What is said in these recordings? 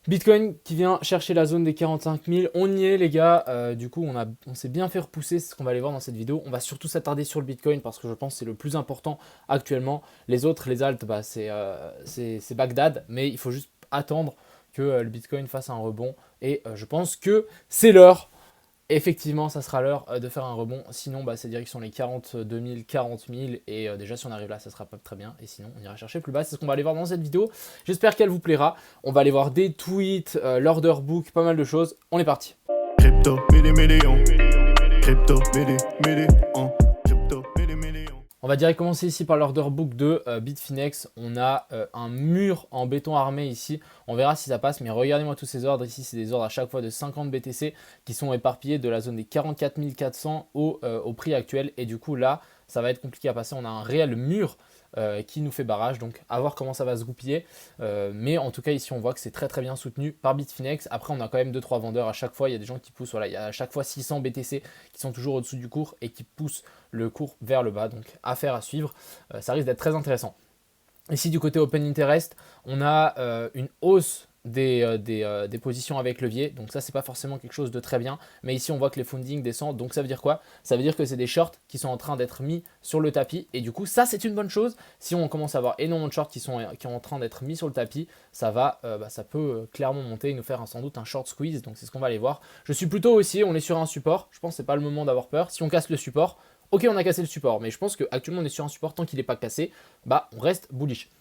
Bitcoin qui vient chercher la zone des 45 000. On y est les gars. Du coup on s'est bien fait repousser. C'est ce qu'on va aller voir dans cette vidéo. On va surtout s'attarder sur le Bitcoin parce que je pense que c'est le plus important actuellement. Les autres, les alts, bah, c'est Bagdad. Mais il faut juste attendre que le Bitcoin fasse un rebond. Et je pense que c'est l'heure. Effectivement, ça sera l'heure de faire un rebond. Sinon, bah, c'est direction les 42 000, 40 000. Et déjà, si on arrive là, ça sera pas très bien. Et sinon, on ira chercher plus bas. C'est ce qu'on va aller voir dans cette vidéo. J'espère qu'elle vous plaira. On va aller voir des tweets, l'order book, pas mal de choses. On est parti. Crypto, million. Crypto, million. Crypto, million. On va direct commencer ici par l'order book de Bitfinex. On a un mur en béton armé ici. On verra si ça passe, mais regardez-moi tous ces ordres. Ici, c'est des ordres à chaque fois de 50 BTC qui sont éparpillés de la zone des 44 400 au prix actuel. Et du coup, là, ça va être compliqué à passer. On a un réel mur qui nous fait barrage. Donc, à voir comment ça va se goupiller. Mais en tout cas, ici, on voit que c'est très très bien soutenu par Bitfinex. Après, on a quand même 2-3 vendeurs à chaque fois. Il y a des gens qui poussent. Voilà, il y a à chaque fois 600 BTC qui sont toujours au-dessous du cours et qui poussent le cours vers le bas. Donc, affaire à suivre. Ça risque d'être très intéressant. Ici, du côté Open Interest, on a une hausse des positions avec levier. Donc ça, c'est pas forcément quelque chose de très bien. Mais ici, on voit que les funding descendent. Donc ça veut dire quoi? Ça veut dire que c'est des shorts qui sont en train d'être mis sur le tapis. Et du coup, ça, c'est une bonne chose. Si on commence à avoir énormément de shorts qui sont en train d'être mis sur le tapis, ça peut clairement monter et nous faire sans doute un short squeeze. Donc c'est ce qu'on va aller voir. Je suis plutôt aussi, on est sur un support. Je pense que c'est pas le moment d'avoir peur. Si on casse le support, ok, on a cassé le support, mais je pense qu'actuellement on est sur un support, tant qu'il n'est pas cassé, bah on reste bullish.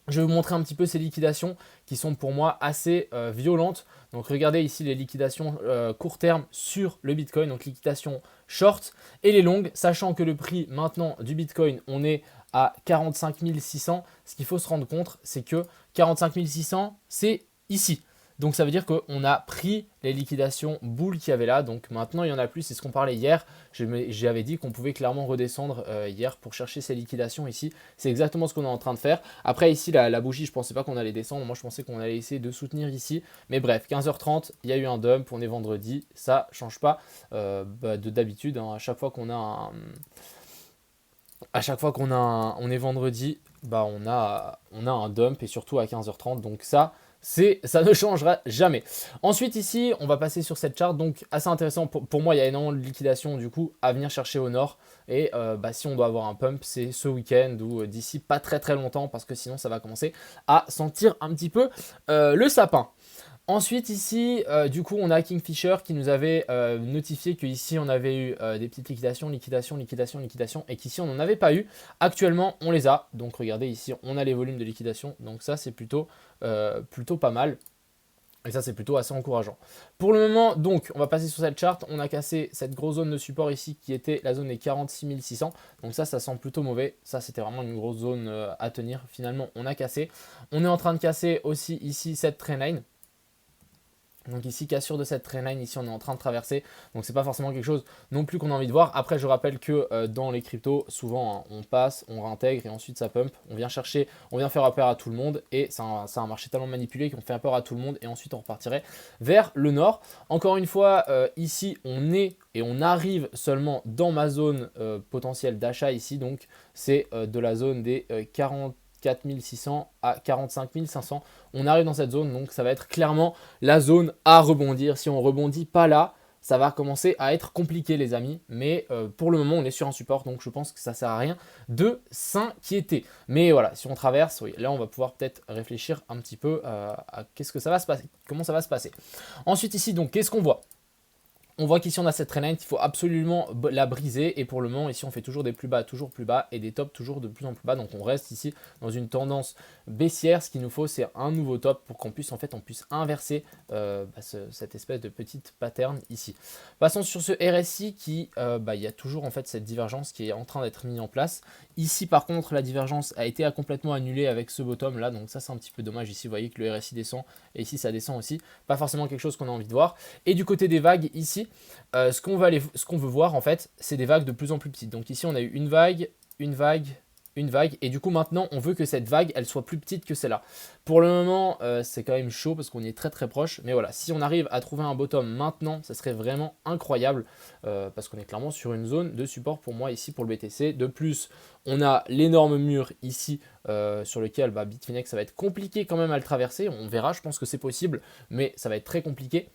Je vais vous montrer un petit peu ces liquidations qui sont pour moi assez violentes. Donc regardez ici les liquidations court terme sur le Bitcoin, donc liquidation short et les longues, sachant que le prix maintenant du Bitcoin, on est à 45 600. Ce qu'il faut se rendre compte, c'est que 45 600, c'est ici. Donc ça veut dire qu'on a pris les liquidations boules qu'il y avait là. Donc maintenant, il y en a plus. C'est ce qu'on parlait hier. J'avais dit qu'on pouvait clairement redescendre hier pour chercher ces liquidations ici. C'est exactement ce qu'on est en train de faire. Après ici, la bougie, je ne pensais pas qu'on allait descendre. Moi, je pensais qu'on allait essayer de soutenir ici. Mais bref, 15h30, il y a eu un dump. On est vendredi. Ça ne change pas de d'habitude. Hein. À chaque fois qu'on a on est vendredi, bah on a un dump et surtout à 15h30. Donc ça ne changera jamais. Ensuite ici, on va passer sur cette charte. Donc assez intéressant. Pour moi, il y a énormément de liquidation du coup à venir chercher au nord. Et si on doit avoir un pump, c'est ce week-end ou d'ici pas très très longtemps parce que sinon ça va commencer à sentir un petit peu le sapin. Ensuite ici, du coup, on a Kingfisher qui nous avait notifié qu'ici on avait eu des petites liquidations et qu'ici on n'en avait pas eu. Actuellement, on les a. Donc regardez ici, on a les volumes de liquidation. Donc ça, c'est plutôt pas mal. Et ça, c'est plutôt assez encourageant. Pour le moment, donc, on va passer sur cette charte. On a cassé cette grosse zone de support ici qui était la zone des 46 600. Donc ça sent plutôt mauvais. Ça, c'était vraiment une grosse zone à tenir. Finalement, on a cassé. On est en train de casser aussi ici cette trendline. Donc ici, cassure de cette trendline, ici on est en train de traverser. Donc c'est pas forcément quelque chose non plus qu'on a envie de voir. Après, je rappelle que dans les cryptos, souvent hein, on passe, on réintègre et ensuite ça pump. On vient chercher, on vient faire peur à tout le monde et c'est un marché tellement manipulé qu'on fait peur à tout le monde et ensuite on repartirait vers le nord. Encore une fois, ici on est et on arrive seulement dans ma zone potentielle d'achat ici. Donc c'est de la zone des 44 600 à 45 500. On arrive dans cette zone, donc ça va être clairement la zone à rebondir. Si on rebondit pas là, ça va commencer à être compliqué les amis. Mais pour le moment, on est sur un support, donc je pense que ça sert à rien de s'inquiéter. Mais voilà, si on traverse, oui, là on va pouvoir peut-être réfléchir un petit peu à qu'est-ce que ça va se passer, comment ça va se passer. Ensuite ici, donc qu'est-ce qu'on voit? On voit qu'ici on a cette trendline, il faut absolument la briser et pour le moment ici on fait toujours des plus bas et des tops toujours de plus en plus bas. Donc on reste ici dans une tendance baissière. Ce qu'il nous faut c'est un nouveau top pour qu'on puisse inverser cette espèce de petite pattern ici. Passons sur ce RSI qui il y a toujours en fait cette divergence qui est en train d'être mise en place. Ici par contre la divergence a été complètement annulée avec ce bottom là, donc ça c'est un petit peu dommage. Ici vous voyez que le RSI descend et ici ça descend aussi, pas forcément quelque chose qu'on a envie de voir. Et du côté des vagues ici, ce qu'on veut voir en fait, c'est des vagues de plus en plus petites. Donc ici on a eu une vague, une vague et du coup maintenant on veut que cette vague elle soit plus petite que celle-là. Pour le moment c'est quand même chaud parce qu'on y est très très proche, mais voilà, si on arrive à trouver un bottom maintenant ça serait vraiment incroyable parce qu'on est clairement sur une zone de support pour moi ici pour le BTC. De plus on a l'énorme mur ici sur lequel Bitfinex ça va être compliqué quand même à le traverser, on verra, je pense que c'est possible mais ça va être très compliqué.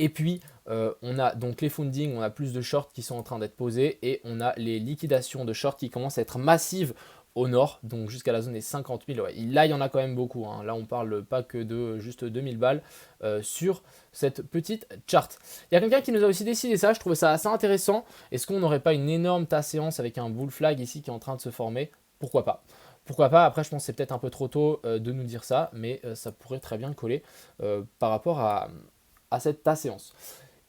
Et puis, on a donc les fundings, on a plus de shorts qui sont en train d'être posés et on a les liquidations de shorts qui commencent à être massives au nord, donc jusqu'à la zone des 50 000. Ouais, là, il y en a quand même beaucoup. Hein. Là, on parle pas que de juste 2000 balles sur cette petite chart. Il y a quelqu'un qui nous a aussi décidé ça, je trouvais ça assez intéressant. Est-ce qu'on n'aurait pas une énorme séance avec un bull flag ici qui est en train de se former? Pourquoi pas? Pourquoi pas? Après, je pense que c'est peut-être un peu trop tôt de nous dire ça, mais ça pourrait très bien coller par rapport à cette séance.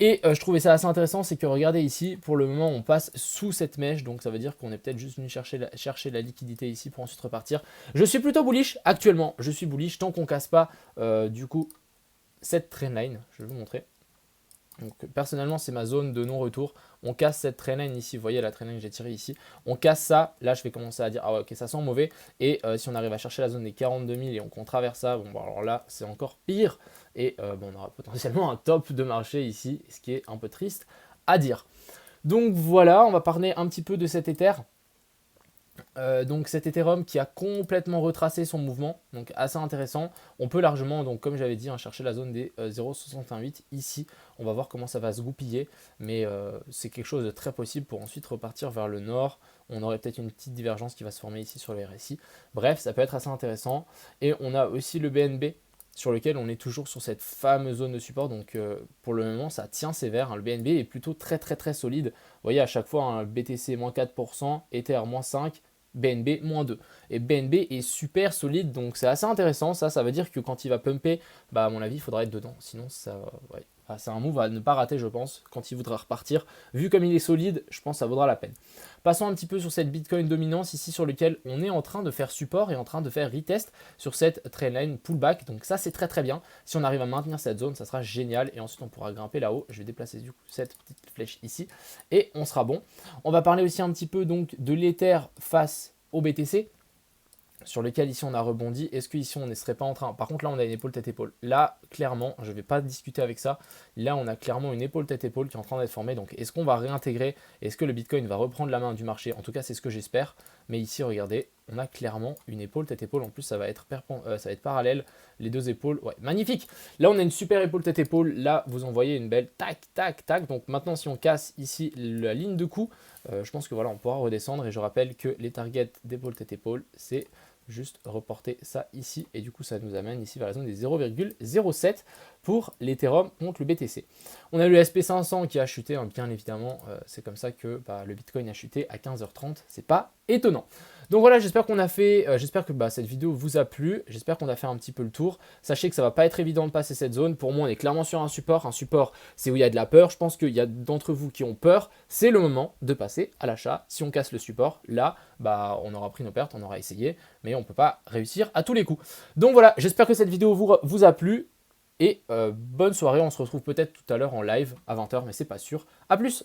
Et je trouvais ça assez intéressant, c'est que regardez ici, pour le moment on passe sous cette mèche, donc ça veut dire qu'on est peut-être juste venu chercher la liquidité ici pour ensuite repartir. Je suis plutôt bullish actuellement, je suis bullish tant qu'on casse pas du coup cette trendline, je vais vous montrer. Donc personnellement c'est ma zone de non-retour, on casse cette trendline ici, vous voyez la trendline que j'ai tirée ici, on casse ça, là je vais commencer à dire ah ouais, ok ça sent mauvais, et si on arrive à chercher la zone des 42 000 et qu'on traverse ça, bon alors là c'est encore pire, et on aura potentiellement un top de marché ici, ce qui est un peu triste à dire. Donc voilà, on va parler un petit peu de cet Ether. Donc cet Ethereum qui a complètement retracé son mouvement, donc assez intéressant. On peut largement, donc comme j'avais dit, chercher la zone des 0,618 ici. On va voir comment ça va se goupiller, mais c'est quelque chose de très possible pour ensuite repartir vers le nord. On aurait peut-être une petite divergence qui va se former ici sur le RSI. Bref, ça peut être assez intéressant. Et on a aussi le BNB sur lequel on est toujours sur cette fameuse zone de support. Donc pour le moment, ça tient sévère. Hein. Le BNB est plutôt très solide. Vous voyez à chaque fois, hein, BTC moins 4%, Ether moins 5%. BNB moins 2. Et BNB est super solide, donc c'est assez intéressant. Ça veut dire que quand il va pumper, à mon avis, il faudra être dedans. Sinon, ouais, c'est un move à ne pas rater, je pense, quand il voudra repartir. Vu comme il est solide, je pense que ça vaudra la peine. Passons un petit peu sur cette Bitcoin dominance ici sur lequel on est en train de faire support et en train de faire retest sur cette trendline pullback. Donc ça, c'est très bien. Si on arrive à maintenir cette zone, ça sera génial. Et ensuite, on pourra grimper là-haut. Je vais déplacer du coup cette petite flèche ici et on sera bon. On va parler aussi un petit peu donc de l'Ether face au BTC. Sur lequel ici on a rebondi, est-ce qu'ici on ne serait pas en train, par contre là on a une épaule tête-épaule, là clairement, je ne vais pas discuter avec ça, là on a clairement une épaule tête-épaule qui est en train d'être formée, donc est-ce qu'on va réintégrer, est-ce que le Bitcoin va reprendre la main du marché, en tout cas c'est ce que j'espère, mais ici regardez, on a clairement une épaule tête-épaule, en plus ça va être parallèle, les deux épaules, ouais magnifique, là on a une super épaule tête-épaule, là vous en voyez une belle tac, donc maintenant si on casse ici la ligne de coup, je pense que voilà on pourra redescendre, et je rappelle que les targets d'épaule tête-épaule c'est juste reporter ça ici et du coup ça nous amène ici vers la zone des 0,07 pour l'Ethereum contre le BTC. On a le SP500 qui a chuté, hein, bien évidemment, c'est comme ça que le Bitcoin a chuté à 15h30, c'est pas étonnant. Donc voilà, j'espère qu'on a fait, j'espère que cette vidéo vous a plu, j'espère qu'on a fait un petit peu le tour. Sachez que ça va pas être évident de passer cette zone, pour moi on est clairement sur un support c'est où il y a de la peur, je pense qu'il y a d'entre vous qui ont peur, c'est le moment de passer à l'achat. Si on casse le support, là on aura pris nos pertes, on aura essayé, mais on peut pas réussir à tous les coups. Donc voilà, j'espère que cette vidéo vous a plu. Et bonne soirée, on se retrouve peut-être tout à l'heure en live à 20h, mais c'est pas sûr. A plus!